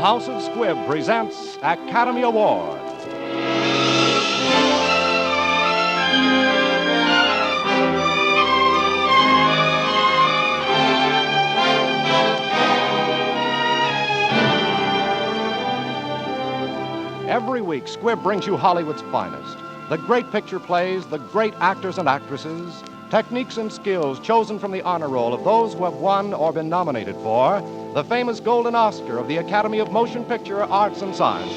House of Squibb presents Academy Award. Every week, Squibb brings you Hollywood's finest. The great picture plays, the great actors and actresses, techniques and skills chosen from the honor roll of those who have won or been nominated for the famous Golden Oscar of the Academy of Motion Picture Arts and Sciences.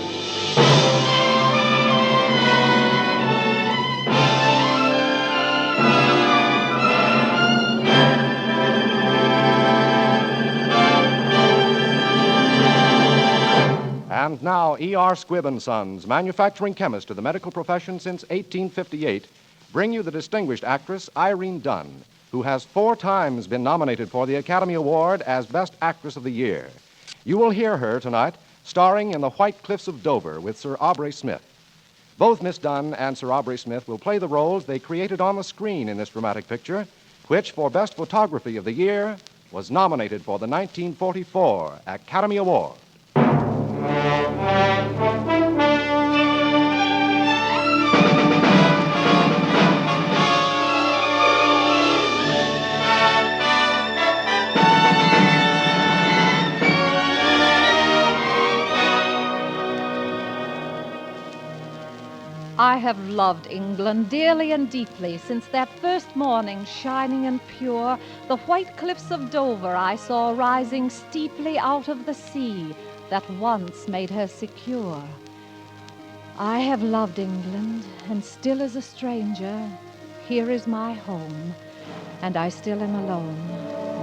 And now, E.R. Squibb & Sons, manufacturing chemist to the medical profession since 1858, bring you the distinguished actress Irene Dunne, who has 4 times been nominated for the Academy Award as Best Actress of the Year. You will hear her tonight starring in The White Cliffs of Dover with Sir Aubrey Smith. Both Miss Dunne and Sir Aubrey Smith will play the roles they created on the screen in this dramatic picture, which, for Best Photography of the Year, was nominated for the 1944 Academy Award. I have loved England dearly and deeply since that first morning, shining and pure, the white cliffs of Dover I saw rising steeply out of the sea that once made her secure. I have loved England, and still as a stranger, here is my home, and I still am alone.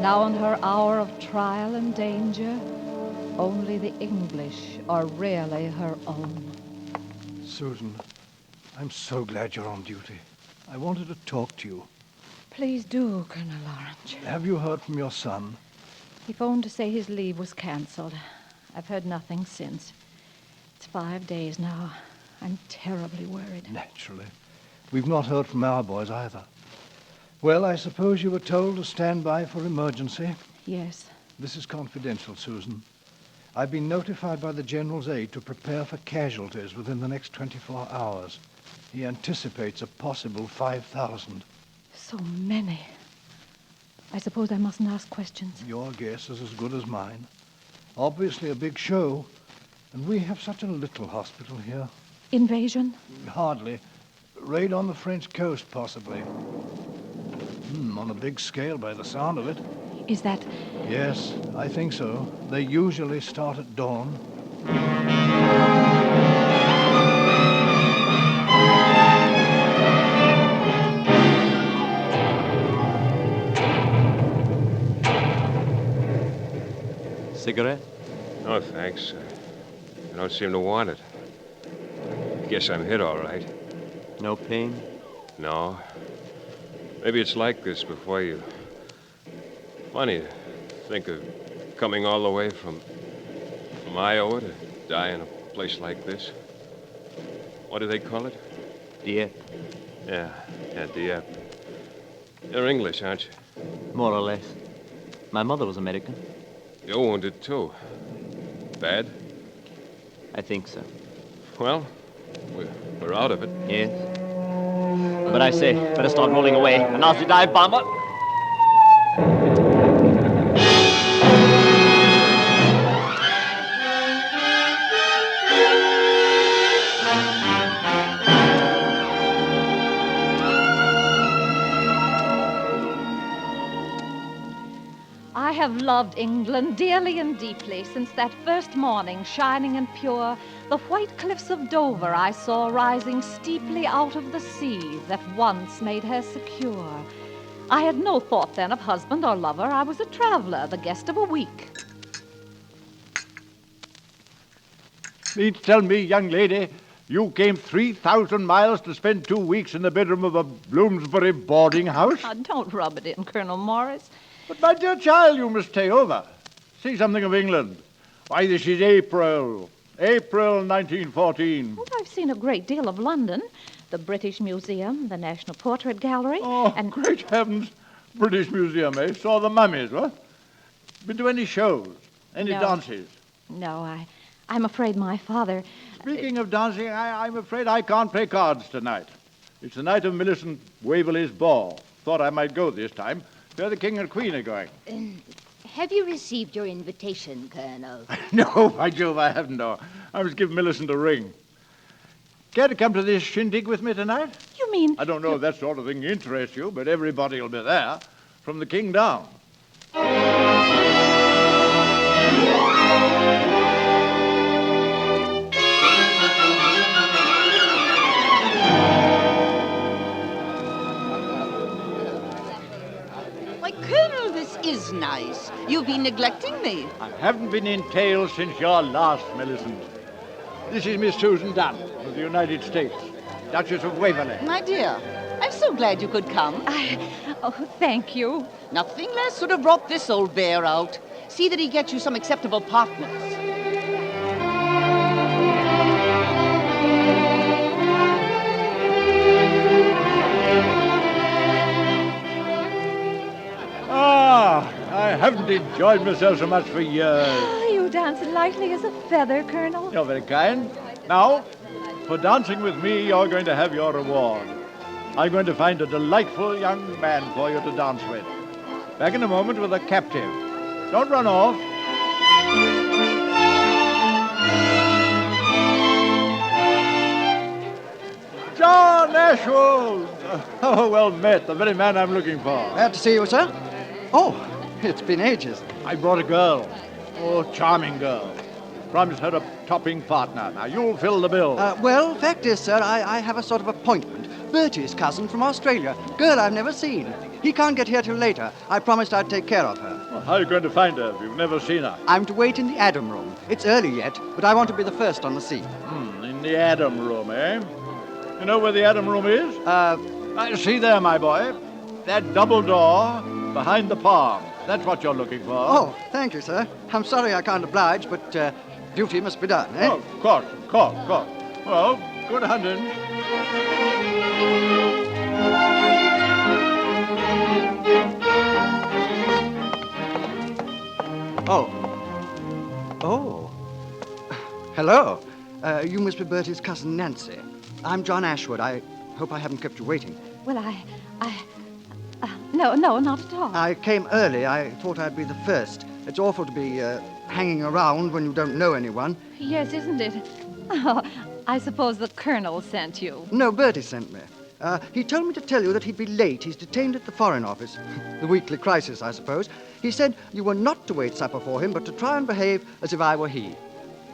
Now in her hour of trial and danger, only the English are really her own. Susan, I'm so glad you're on duty. I wanted to talk to you. Please do, Colonel Orange. Have you heard from your son? He phoned to say his leave was canceled. I've heard nothing since. It's 5 days now. I'm terribly worried. Naturally. We've not heard from our boys either. Well, I suppose you were told to stand by for emergency? Yes. This is confidential, Susan. I've been notified by the General's aide to prepare for casualties within the next 24 hours. He anticipates a possible 5,000. So many. I suppose I mustn't ask questions. Your guess is as good as mine. Obviously a big show, and we have such a little hospital here. Invasion? Hardly. Raid on the French coast, possibly. On a big scale by the sound of it. Is that... Yes, I think so. They usually start at dawn. Cigarette? No, thanks. I don't seem to want it. Guess I'm hit all right. No pain? No. Maybe it's like this before you. Funny to think of coming all the way from Iowa to die in a place like this. What do they call it? Dieppe. Yeah, Dieppe. You're English, aren't you? More or less. My mother was American. You're wounded, too. Bad? I think so. Well, we're out of it. Yes. But I say, better start rolling away. A Nazi dive bomber. I have loved England dearly and deeply since that first morning, shining and pure, the white cliffs of Dover I saw rising steeply out of the sea that once made her secure. I had no thought then of husband or lover. I was a traveler, the guest of a week. Please tell me, young lady, you came 3,000 miles to spend 2 weeks in the bedroom of a Bloomsbury boarding house? Oh, don't rub it in, Colonel Morris. But, my dear child, you must stay over. See something of England. Why, this is April 1914. Well, I've seen a great deal of London. The British Museum, the National Portrait Gallery, and... great heavens. British Museum, eh? Saw the mummies, what? Been to any shows? Any dances? No, I'm afraid my father... Speaking of dancing, I'm afraid I can't play cards tonight. It's the night of Millicent Waverley's ball. Thought I might go this time. Where the King and Queen are going. Have you received your invitation, Colonel? No, by Jove, I haven't, no. I was giving Millicent a ring. Care to come to this shindig with me tonight? You mean... I don't know if that sort of thing interests you, but everybody will be there, from the king down. Why, Colonel, this is nice. You've been neglecting me. I haven't been in tail since your last, Millicent. This is Miss Susan Dunne of the United States, Duchess of Waverley. My dear, I'm so glad you could come. Oh, thank you. Nothing less would have brought this old bear out. See that he gets you some acceptable partners. I haven't enjoyed myself so much for years. Oh, you dance lightly as a feather, Colonel. You're very kind. Now, for dancing with me, you're going to have your reward. I'm going to find a delightful young man for you to dance with. Back in a moment with a captive. Don't run off. John Ashwood! Oh, well met. The very man I'm looking for. Glad to see you, sir. Oh, it's been ages. I brought a girl. Oh, charming girl. Promised her a topping partner. Now, you'll fill the bill. Well, fact is, sir, I have a sort of appointment. Bertie's cousin from Australia. Girl I've never seen. He can't get here till later. I promised I'd take care of her. Well, how are you going to find her if you've never seen her? I'm to wait in the Adam room. It's early yet, but I want to be the first on the scene. In the Adam room, eh? You know where the Adam room is? See there, my boy. That double door behind the palm. That's what you're looking for. Oh, thank you, sir. I'm sorry I can't oblige, but duty must be done, eh? Oh, of course. Well, good hunting. Oh. Hello. You must be Bertie's cousin, Nancy. I'm John Ashwood. I hope I haven't kept you waiting. Well, no, not at all. I came early. I thought I'd be the first. It's awful to be hanging around when you don't know anyone. Yes, isn't it? Oh, I suppose the Colonel sent you. No, Bertie sent me. He told me to tell you that he'd be late. He's detained at the Foreign Office. The weekly crisis, I suppose. He said you were not to wait supper for him, but to try and behave as if I were he.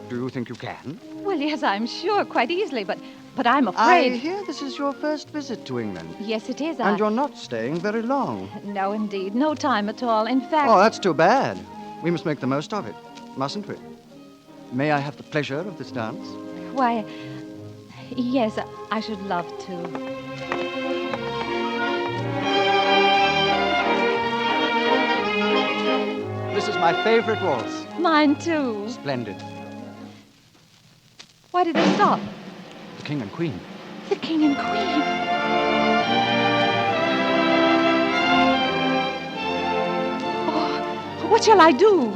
Do you think you can? Well, yes, I'm sure, quite easily, but I'm afraid... I hear this is your first visit to England. Yes, it is. And you're not staying very long. No, indeed. No time at all. In fact... Oh, that's too bad. We must make the most of it, mustn't we? May I have the pleasure of this dance? Why, yes, I should love to. This is my favorite waltz. Mine, too. Splendid. Why did they stop? The King and Queen. The King and Queen. Oh, what shall I do?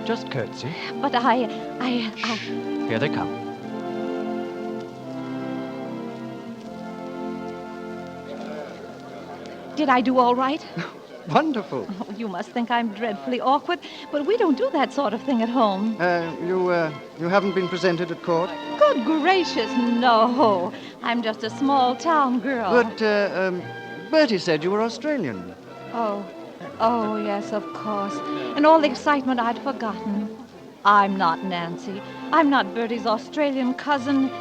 Just curtsy. But Here they come. Did I do all right? Wonderful. Oh, you must think I'm dreadfully awkward, but we don't do that sort of thing at home. You haven't been presented at court? Good gracious, no. I'm just a small town girl. But, Bertie said you were Australian. Oh, yes, of course. And all the excitement I'd forgotten. I'm not Nancy. I'm not Bertie's Australian cousin.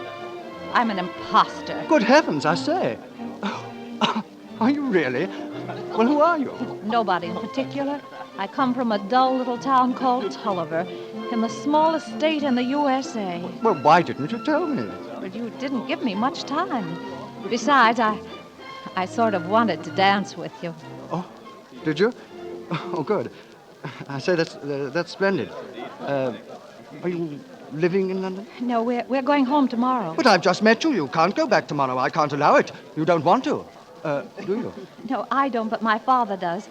I'm an imposter. Good heavens, I say. Oh, are you really? Well, who are you? Nobody in particular. I come from a dull little town called Tulliver, in the smallest state in the USA. Well, why didn't you tell me? But you didn't give me much time. Besides, I sort of wanted to dance with you. Oh, did you? Oh, good. I say, that's splendid. Are you living in London? No, we're going home tomorrow. But I've just met you. You can't go back tomorrow. I can't allow it. You don't want to. Do you? No, I don't, but my father does.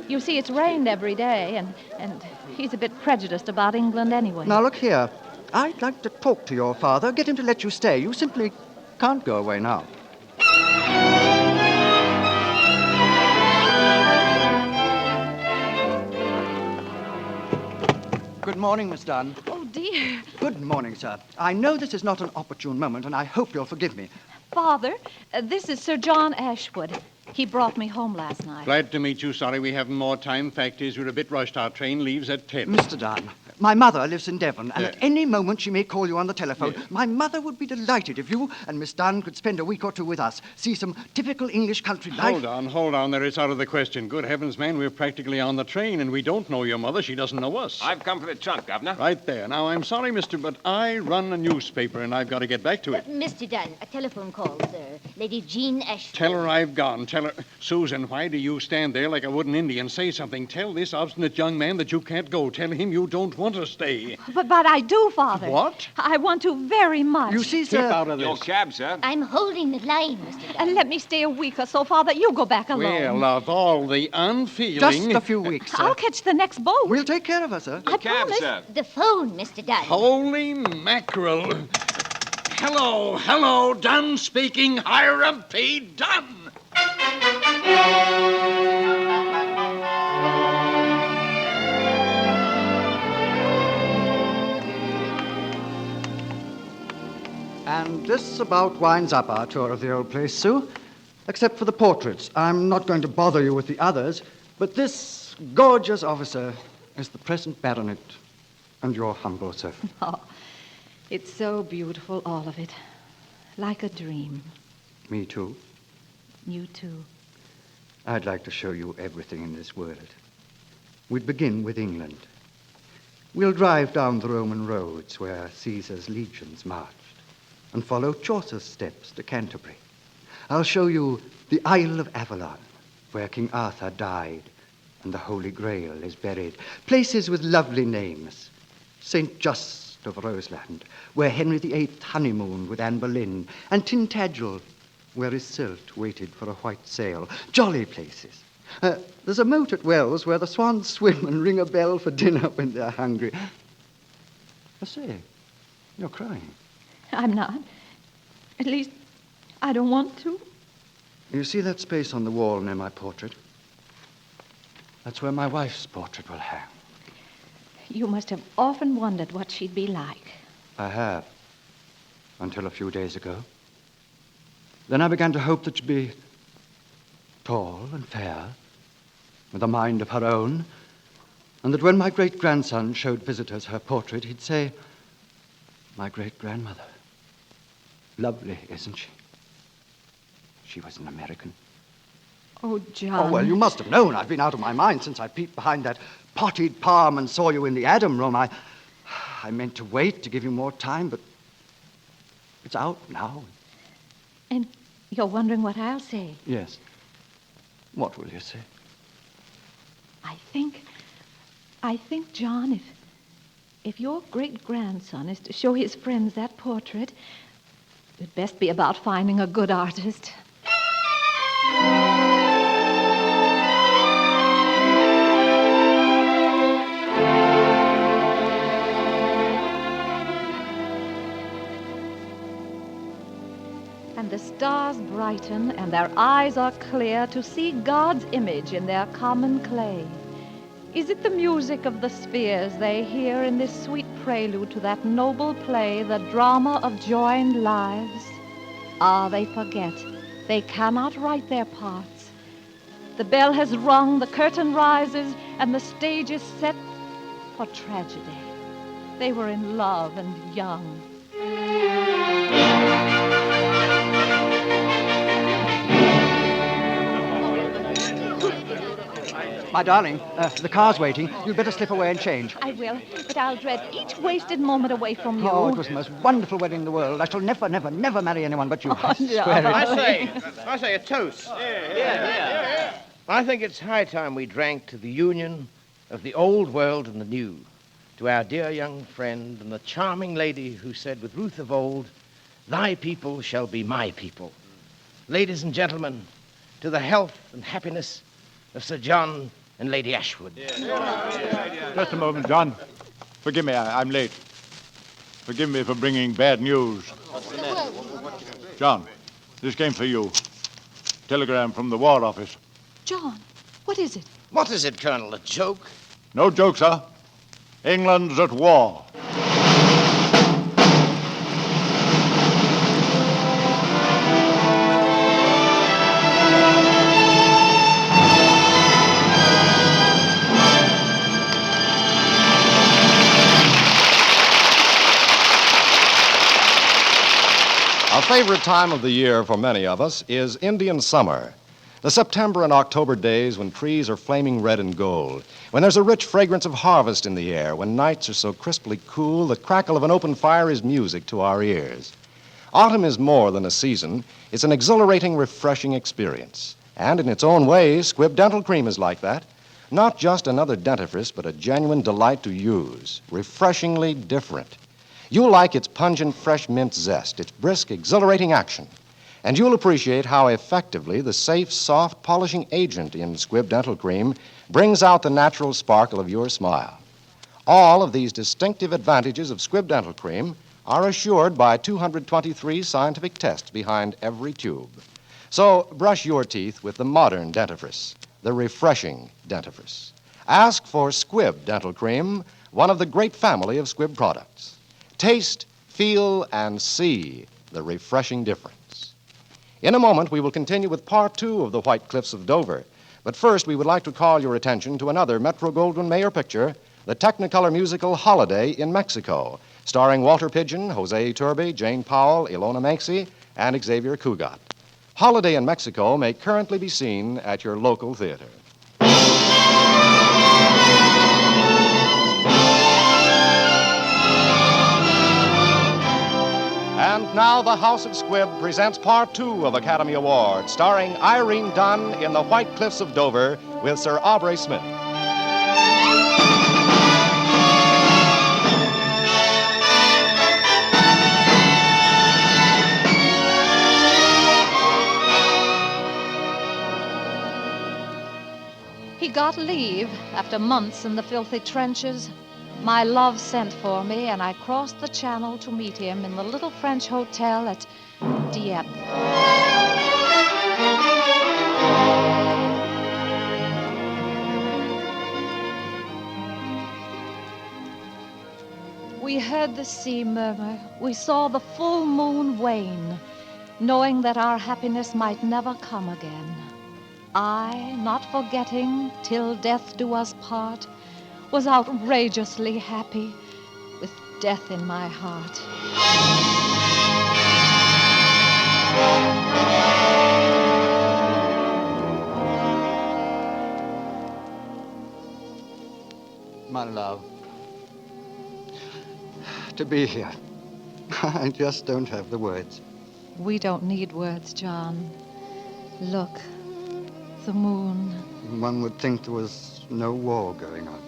You see, it's rained every day, and he's a bit prejudiced about England anyway. Now, look here. I'd like to talk to your father, get him to let you stay. You simply can't go away now. Good morning, Miss Dunne. Oh, dear. Good morning, sir. I know this is not an opportune moment, and I hope you'll forgive me. Father, this is Sir John Ashwood. He brought me home last night. Glad to meet you. Sorry we haven't more time. Fact is, we're a bit rushed. Our train leaves at 10. Mr. Dunne, my mother lives in Devon, and at any moment she may call you on the telephone. Yes. My mother would be delighted if you and Miss Dunne could spend a week or two with us, see some typical English country life. Hold on. There is out of the question. Good heavens, man, we're practically on the train, and we don't know your mother. She doesn't know us. I've come for the trunk, Governor. Right there. Now, I'm sorry, mister, but I run a newspaper, and I've got to get back to it. Mr. Dunne, a telephone call, sir. Lady Jean Ashford. Tell her I've gone. Tell her... Susan, why do you stand there like a wooden Indian? Say something. Tell this obstinate young man that you can't go. Tell him you don't want to stay. But I do, Father. What? I want to very much. You see, Keep sir... out of this. Your cab, sir. I'm holding the line, Mr. Dunne. And let me stay a week or so, Father. You go back alone. Well, of all the unfeeling... Just a few weeks, sir. I'll catch the next boat. We'll take care of her, sir. I Cab, promise. sir. The phone, Mr. Dunne. Holy mackerel. Hello, Dunne speaking. Hiram P. Dunne. And this about winds up our tour of the old place, Sue. Except for the portraits. I'm not going to bother you with the others, but this gorgeous officer is the present baronet and your humble servant. Oh, it's so beautiful, all of it. Like a dream. Me too. You too. I'd like to show you everything in this world. We'd begin with England. We'll drive down the Roman roads where Caesar's legions marched and follow Chaucer's steps to Canterbury. I'll show you the Isle of Avalon, where King Arthur died and the Holy Grail is buried. Places with lovely names. St. Just of Roseland, where Henry VIII honeymooned with Anne Boleyn, and Tintagel, where Iseult waited for a white sail. Jolly places. There's a moat at Wells where the swans swim and ring a bell for dinner when they're hungry. I say, you're crying. I'm not. At least, I don't want to. You see that space on the wall near my portrait? That's where my wife's portrait will hang. You must have often wondered what she'd be like. I have. Until a few days ago. Then I began to hope that she'd be tall and fair, with a mind of her own, and that when my great-grandson showed visitors her portrait, he'd say, "My great-grandmother. Lovely, isn't she?" She was an American. Oh, John. Oh, well, you must have known I've been out of my mind since I peeped behind that potted palm and saw you in the Adam room. I meant to wait to give you more time, but it's out now. And you're wondering what I'll say. Yes. What will you say? I think, John, if your great-grandson is to show his friends that portrait, it'd best be about finding a good artist. And the stars brighten, and their eyes are clear to see God's image in their common clay. Is it the music of the spheres they hear in this sweet prelude to that noble play, the drama of joined lives? Ah, they forget. They cannot write their parts. The bell has rung, the curtain rises, and the stage is set for tragedy. They were in love and young. My darling, the car's waiting. You'd better slip away and change. I will, but I'll dread each wasted moment away from you. Oh, it was the most wonderful wedding in the world. I shall never, never, never marry anyone but you. I swear it. I say a toast. Yeah. I think it's high time we drank to the union of the old world and the new, to our dear young friend and the charming lady who said with Ruth of old, "Thy people shall be my people." Ladies and gentlemen, to the health and happiness of Sir John and Lady Ashwood. Just a moment, John. Forgive me, I'm late. Forgive me for bringing bad news. John, this came for you. Telegram from the War Office. John, what is it? What is it, Colonel? A joke? No joke, sir. England's at war. A favorite time of the year for many of us is Indian summer. The September and October days when trees are flaming red and gold, when there's a rich fragrance of harvest in the air, when nights are so crisply cool the crackle of an open fire is music to our ears. Autumn is more than a season. It's an exhilarating, refreshing experience. And in its own way, Squibb Dental Cream is like that. Not just another dentifrice, but a genuine delight to use. Refreshingly different. You'll like its pungent, fresh mint zest, its brisk, exhilarating action. And you'll appreciate how effectively the safe, soft, polishing agent in Squibb Dental Cream brings out the natural sparkle of your smile. All of these distinctive advantages of Squibb Dental Cream are assured by 223 scientific tests behind every tube. So brush your teeth with the modern dentifrice, the refreshing dentifrice. Ask for Squibb Dental Cream, one of the great family of Squibb products. Taste, feel, and see the refreshing difference. In a moment, we will continue with part 2 of The White Cliffs of Dover. But first, we would like to call your attention to another Metro-Goldwyn-Mayer picture, the Technicolor musical Holiday in Mexico, starring Walter Pidgeon, Jose Iturbe, Jane Powell, Ilona Manxie, and Xavier Cugat. Holiday in Mexico may currently be seen at your local theater. And now the House of Squibb presents part 2 of Academy Award, starring Irene Dunne in The White Cliffs of Dover with Sir Aubrey Smith. He got leave after months in the filthy trenches. My love sent for me, and I crossed the channel to meet him in the little French hotel at Dieppe. We heard the sea murmur. We saw the full moon wane, knowing that our happiness might never come again. I, not forgetting till death do us part, was outrageously happy with death in my heart. My love, to be here, I just don't have the words. We don't need words, John. Look, the moon. One would think there was no war going on.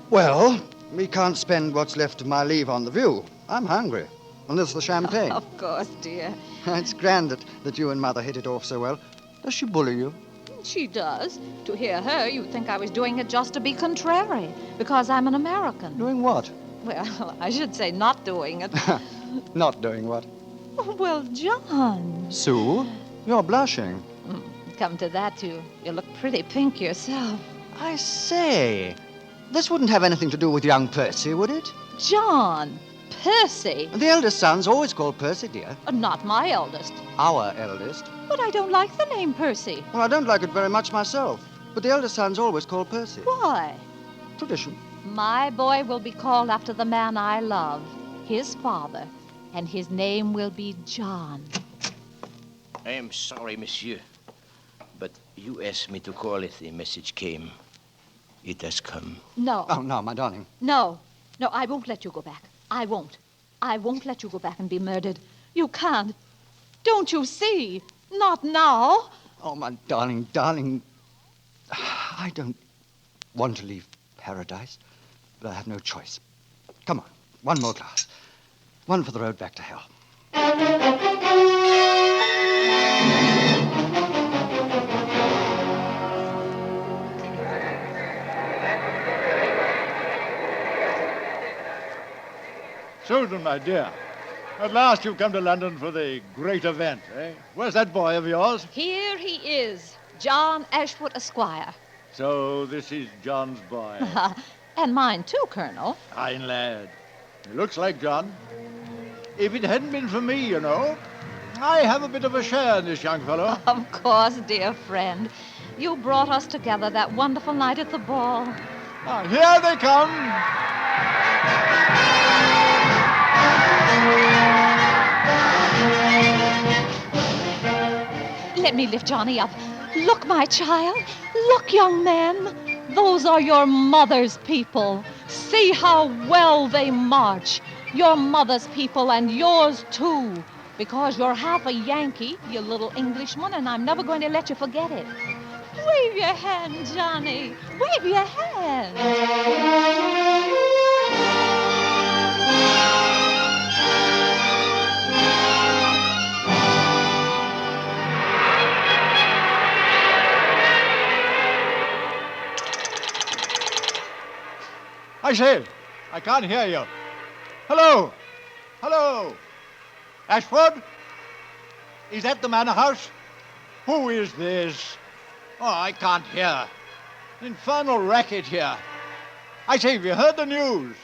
Well, we can't spend what's left of my leave on the view. I'm hungry. And there's the champagne. Of course, dear. It's grand that you and Mother hit it off so well. Does she bully you? She does. To hear her, you'd think I was doing it just to be contrary, because I'm an American. Doing what? Well, I should say not doing it. Not doing what? Well, John. Sue, you're blushing. Come to that, you look pretty pink yourself. I say, this wouldn't have anything to do with young Percy, would it? John, Percy. The eldest son's always called Percy, dear. Not my eldest. Our eldest. But I don't like the name Percy. Well, I don't like it very much myself. But the eldest son's always called Percy. Why? Tradition. My boy will be called after the man I love, his father, and his name will be John. I am sorry, monsieur, but you asked me to call if the message came. It has come. No. Oh, no, my darling. No, I won't let you go back. I won't let you go back and be murdered. You can't. Don't you see? Not now. Oh, my darling. I don't want to leave paradise, but I have no choice. Come on, one more glass. One for the road back to hell. Susan, my dear. At last you've come to London for the great event, eh? Where's that boy of yours? Here he is, John Ashwood, Esquire. So this is John's boy. And mine too, Colonel. Fine lad. He looks like John. If it hadn't been for me, you know, I have a bit of a share in this young fellow. Of course, dear friend. You brought us together that wonderful night at the ball. Ah, here they come. Let me lift Johnny up. Look, my child. Look, young man. Those are your mother's people. See how well they march. Your mother's people and yours, too. Because you're half a Yankee, you little Englishman, and I'm never going to let you forget it. Wave your hand, Johnny. Wave your hand. I say, I can't hear you. Hello? Hello? Ashford? Is that the manor house? Who is this? Oh, I can't hear. Infernal racket here. I say, have you heard the news?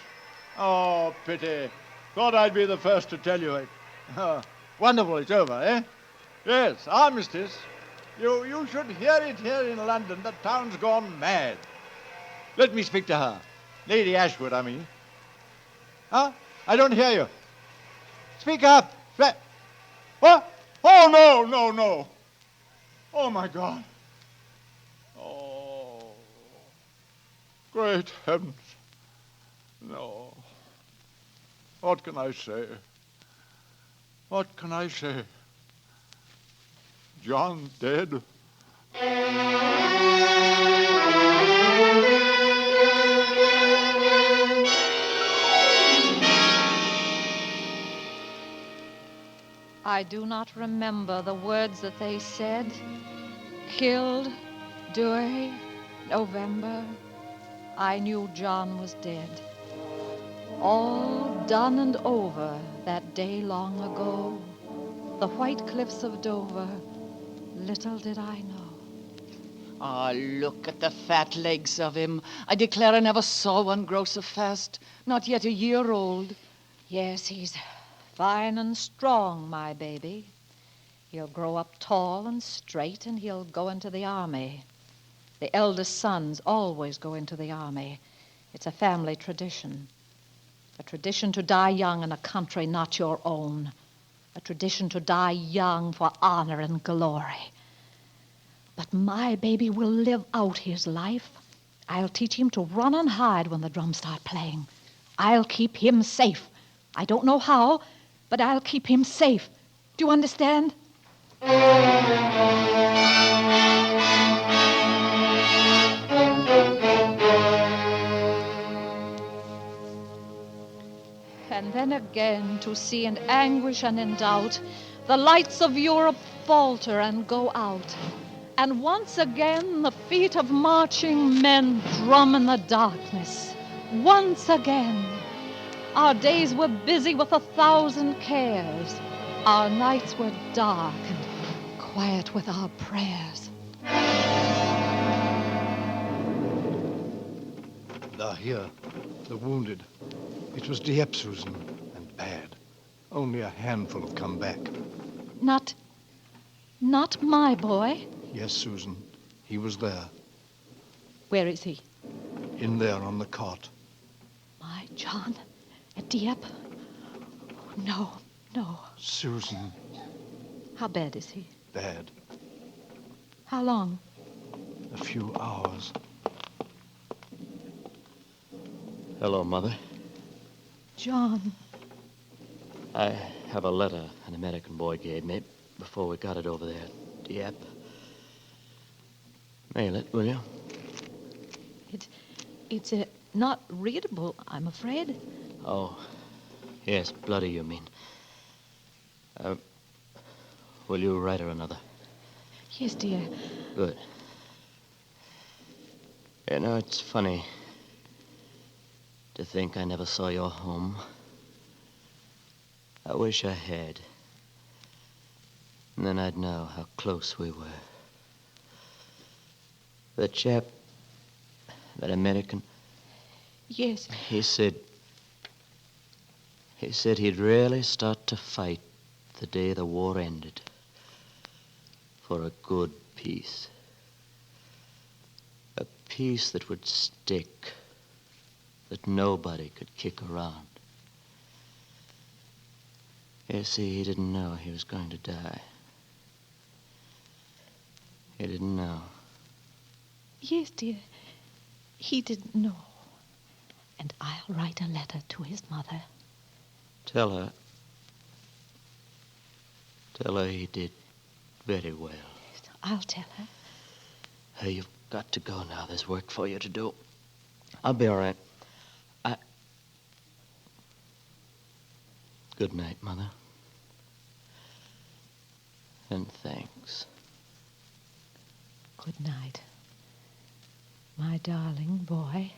Oh, pity. Thought I'd be the first to tell you it. Wonderful, it's over, eh? Yes, armistice. You should hear it here in London. The town's gone mad. Let me speak to her. Lady Ashwood, I mean. Huh? I don't hear you. Speak up. What? Oh, no. Oh, my God. Oh, great heavens. No. What can I say? What can I say? John dead? I do not remember the words that they said. Killed, Douay, November. I knew John was dead. All done and over that day long ago. The white cliffs of Dover, little did I know. Ah, look at the fat legs of him. I declare I never saw one grow so fast. Not yet a year old. Yes, he's fine and strong, my baby. He'll grow up tall and straight, and he'll go into the army. The eldest sons always go into the army. It's a family tradition. A tradition to die young in a country not your own. A tradition to die young for honor and glory. But my baby will live out his life. I'll teach him to run and hide when the drums start playing. I'll keep him safe. I don't know how, but I'll keep him safe. Do you understand? And then again, to see in anguish and in doubt the lights of Europe falter and go out. And once again, the feet of marching men drum in the darkness. Once again. Our days were busy with 1,000 cares. Our nights were dark and quiet with our prayers. Here, the wounded. It was Dieppe, Susan, and bad. Only a handful have come back. Not my boy? Yes, Susan. He was there. Where is he? In there on the cot. My John? At Dieppe? Oh, no. Susan. How bad is he? Bad. How long? A few hours. Hello, Mother. John. I have a letter an American boy gave me before we got it over there at Dieppe. Mail it, will you? It's not readable, I'm afraid. Oh, yes, bloody, you mean. Will you write her another? Yes, dear. Good. You know, it's funny to think I never saw your home. I wish I had. And then I'd know how close we were. The chap, that American... Yes. He said he'd really start to fight the day the war ended. For a good peace. A peace that would stick. That nobody could kick around. You see, he didn't know he was going to die. He didn't know. Yes, dear. He didn't know. And I'll write a letter to his mother. Tell her he did very well. I'll tell her. Hey, you've got to go now. There's work for you to do. I'll be all right. Good night, Mother. And thanks. Good night, my darling boy.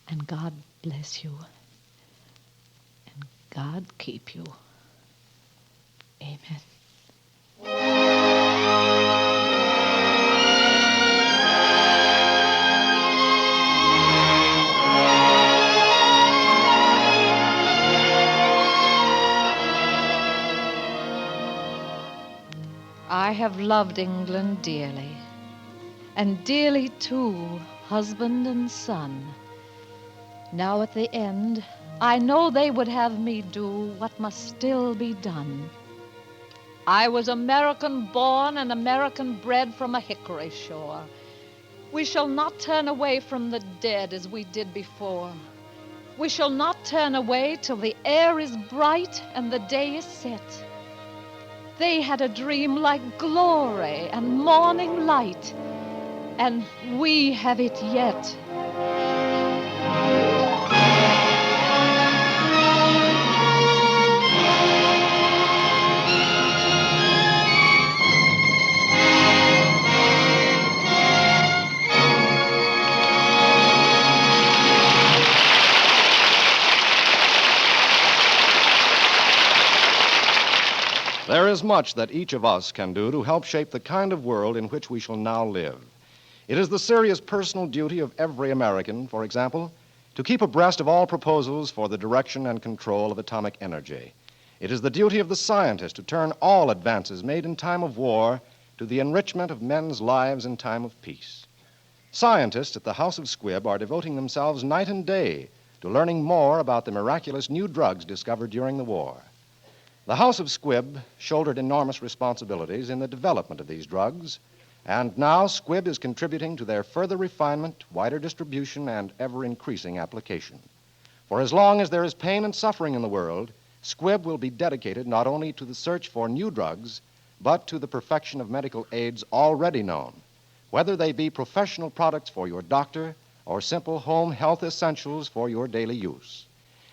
And God bless you. And God keep you. Amen. I have loved England dearly, and dearly too, husband and son. Now at the end, I know they would have me do what must still be done. I was American born and American bred from a hickory shore. We shall not turn away from the dead as we did before. We shall not turn away till the air is bright and the day is set. They had a dream like glory and morning light, and we have it yet. There is much that each of us can do to help shape the kind of world in which we shall now live. It is the serious personal duty of every American, for example, to keep abreast of all proposals for the direction and control of atomic energy. It is the duty of the scientist to turn all advances made in time of war to the enrichment of men's lives in time of peace. Scientists at the House of Squibb are devoting themselves night and day to learning more about the miraculous new drugs discovered during the war. The House of Squibb shouldered enormous responsibilities in the development of these drugs, and now Squibb is contributing to their further refinement, wider distribution, and ever-increasing application. For as long as there is pain and suffering in the world, Squibb will be dedicated not only to the search for new drugs, but to the perfection of medical aids already known, whether they be professional products for your doctor or simple home health essentials for your daily use.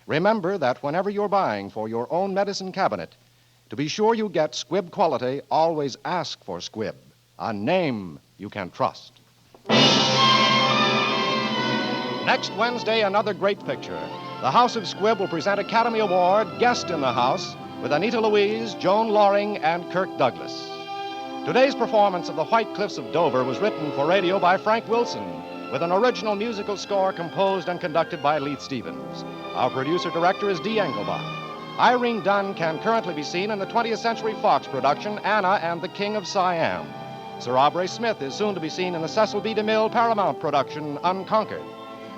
Remember that whenever you're buying for your own medicine cabinet, to be sure you get Squibb quality, always ask for Squibb, a name you can trust. Next Wednesday, another great picture. The House of Squibb will present Academy Award Guest in the House with Anita Louise, Joan Loring, and Kirk Douglas. Today's performance of The White Cliffs of Dover was written for radio by Frank Wilson, with an original musical score composed and conducted by Leith Stevens. Our producer-director is Dee Engelbach. Irene Dunne can currently be seen in the 20th Century Fox production, Anna and the King of Siam. Sir Aubrey Smith is soon to be seen in the Cecil B. DeMille Paramount production, Unconquered.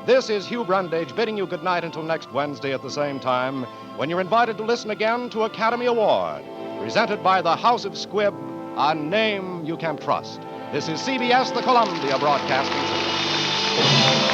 This is Hugh Brundage bidding you good night until next Wednesday at the same time, when you're invited to listen again to Academy Award, presented by the House of Squibb, a name you can trust. This is CBS, the Columbia Broadcasting System.